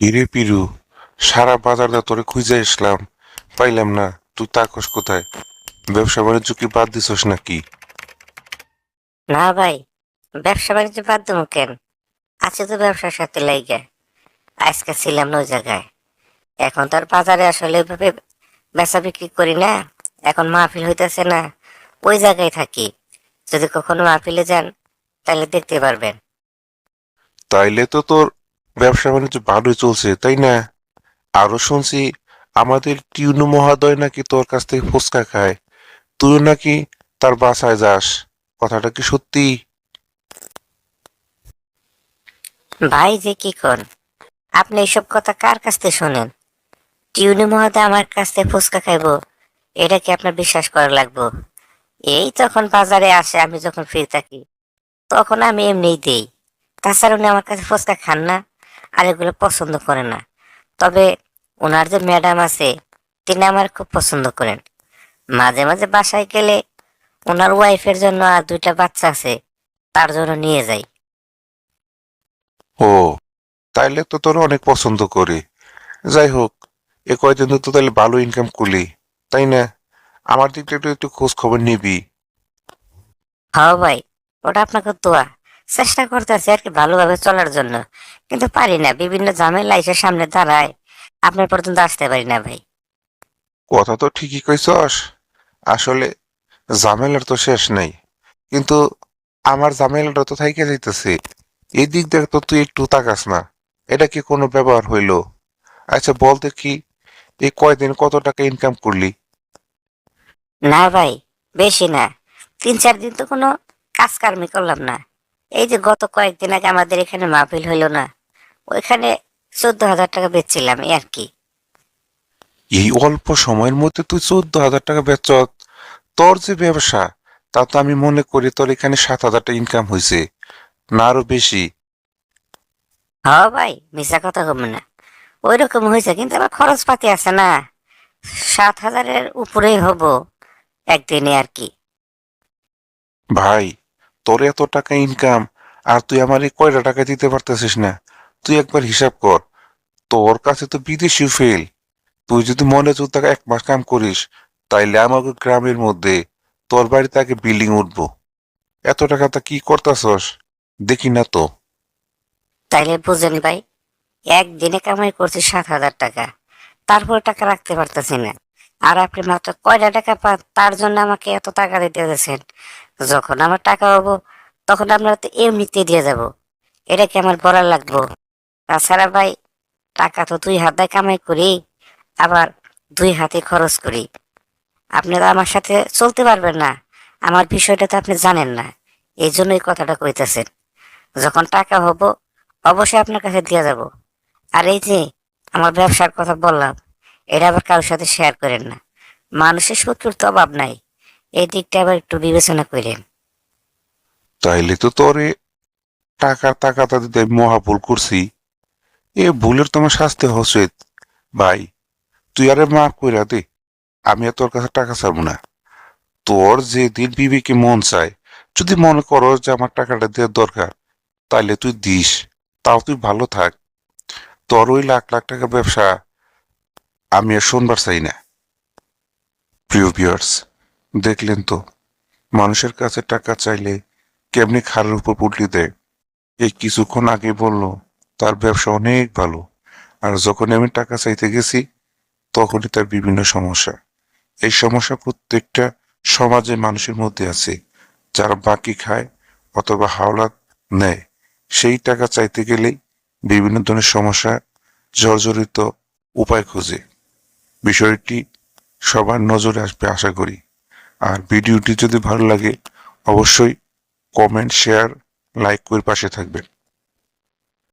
হিরে পিরু, সারা বাজারটা তোরে খুঁজে আসলাম, পাইলাম না। তুই তাকস কোথায়? ব্যবসা বাণিজ্য কি বাদ দিছস নাকি? না ভাই, ব্যবসা বাণিজ্য বাদ দেবো কেন? আছে তো ব্যবসার সাথে লাইগা। আজকে ছিলাম না ওই জায়গায়। এখন তো আর বাজারে আসলে ওইভাবে বেচা বিক্রি করি না। এখন মাহফিল হইতেছে না, ওই জায়গায় থাকি। যদি কখনো মাহফিলে যান তাহলে দেখতে পারবেন। তাইলে তো তোর ব্যবসা বাণিজ্য ভালোই চলছে, তাই না? আরো শুনছি আমাদের টিউনু মহাদয় নাকি তোর কাছ থেকে ফুচকা খায়, তুইও নাকি তার বাসায় যাস। কথাটা কি সত্যি? ভাই যে কি কন, আপনি এইসব কথা কার কাছ থেকে শোনেন? টিউনি মহোদয় আমার কাছ থেকে ফুচকা খাইবো, এটা কি আপনার বিশ্বাস করা লাগবো? এই তখন বাজারে আসে, আমি যখন ফ্রি থাকি তখন আমি এমনিই দেই। তাছাড়া উনি আমার কাছে ফুচকা খান না, আর এগুলো পছন্দ করে না। তবে ওনার যে ম্যাডাম আছে, তিনি আমার খুব পছন্দ করেন। মাঝে মাঝে বাসায় গেলে ওনার ওয়াইফের জন্য আর দুইটা বাচ্চা আছে, তার জন্য নিয়ে যাই। ও, তাইলে তো তোর অনেক পছন্দ করে। যাই হোক, এ কয়দিন তো তাহলে ভালো ইনকাম করলি, তাই না? আমার দিকটা একটু একটু খোঁজ খবর নিবি। হ্যাঁ ভাই, ওটা আপনাকে দোয়া। চেষ্টা করতেছি আর কি ভালোভাবে চলার জন্য, কিন্তু পারি না, বিভিন্ন ঝামেলা এসে সামনে দাঁড়ায়, আপনার পর্যন্ত আসতে পারি না ভাই। কথা তো ঠিকই কইছস। আসলে ঝামেলার তো শেষ নাই, কিন্তু আমার ঝামেলাটা তো থাইকে যাইতেছে। এই দিক দেখ তো, তুই একটু তাকাস না। এটা কি কোনো ব্যবহার হইলো? আচ্ছা বলতে কি, এই কয়দিন কত টাকা ইনকাম করলি? না ভাই, বেশি না। 3-4 দিন তো কোনো কাজ কার্মই করলাম না। এই যে গত কয়েকদিন আগে আমাদের এখানে মাহফিল হইলো না, ওইখানে 14,000 টাকা বেচছিলাম, এই আর কি। এই অল্প সময়ের মধ্যে তুই 14,000 টাকা বেচত? তোর যে ব্যবসা, তা তো আমি মনে করি তোর এখানে 7,000 টাকা ইনকাম হয়েছে, না আরো বেশি? হ্যাঁ ভাই, মিশা কথা কম না, ওই রকম হয়েছে, কিন্তু আমার খরচ পাতি আছে না। 7,000-এর উপরেই হবো একদিনে আর কি। ভাই, তোর এত টাকা ইনকাম, আর তুই আমার এই কয়টা টাকা দিতে পারতেছিস না? তুই একবার হিসাব কর। তোর কাছে তো বিদেশিও ফেল। তুই যদি মনে চোদ্দ টাকা 1 মাস কাম করিস, তাইলে আমাকে গ্রামের মধ্যে তোর বাড়িতে আগে বিল্ডিং উঠবো। এত টাকা তা কি করতাছস? দেখি না তো। তাইলে বুঝেন ভাই, একদিনে কামাই করছি 7,000 টাকা, তারপর টাকা রাখতে পারতেছি না। আর আপনি মাত্র কয়টা টাকা পান, তার জন্য আমাকে এত টাকা দিতে দিয়েছেন। যখন আমার টাকা হবো তখন আপনারা তো এমনিতে দিয়ে যাব, এটা কি আমার বলার লাগবো? তাছাড়া ভাই, টাকা তো 2 হাতে কামাই করি, আবার 2 হাতে খরচ করি। আপনি তো আমার সাথে চলতে পারবেন না, আমার বিষয়টা তো আপনি জানেন না। এই জন্যই কথাটা কইতেছেন। যখন টাকা হবো অবশ্যই আপনার কাছে দিয়ে যাব। আর এই যে আমার ব্যবসার কথা বললাম, এটা আবার কারোর সাথে শেয়ার করেন না। মানুষের শত্রুর তো অভাব নাই, এই দিকটা আবার একটু বিবেচনা করেন। তাইলে তো তোরে টাকার টাকাটা দিতে আমি মহা ভুল করছি। এ ভুলের তোমার শাস্তি হওয়া উচিত। ভাই, তুই আরে মাফ কইরা দে। আমি আর তোর কাছে টাকা চাবো না। তোর যে দিন বিবেকে মন চায়, যদি মনে করো যে আমার টাকাটা দেওয়ার দরকার, তাইলে তুই দিস। তাও তুই ভালো থাক। তোর ওই লাখ লাখ টাকা ব্যবসা আমি আর শুনবার চাই না। প্রিয় ভিউয়ার্স, দেখলেন তো মানুষের কাছে টাকা চাইলে কেমনি খাড়ের উপর পুটলি দেয়। এই কিছুক্ষণ আগে বললো তার ব্যবসা অনেক ভালো, আর যখন আমি টাকা চাইতে গেছি তখনই তার বিভিন্ন সমস্যা। এই সমস্যা প্রত্যেকটা সমাজে মানুষের মধ্যে আছে। যারা বাকি খায় অথবা হাওলাত নেয়, সেই টাকা চাইতে গেলেই বিভিন্ন ধরনের সমস্যা জর্জরিত উপায় খোঁজে। বিষয়টি সবার নজরে আসবে আশা করি। আর ভিডিওটি যদি ভালো লাগে অবশ্যই কমেন্ট, শেয়ার, লাইক করে পাশে থাকবেন।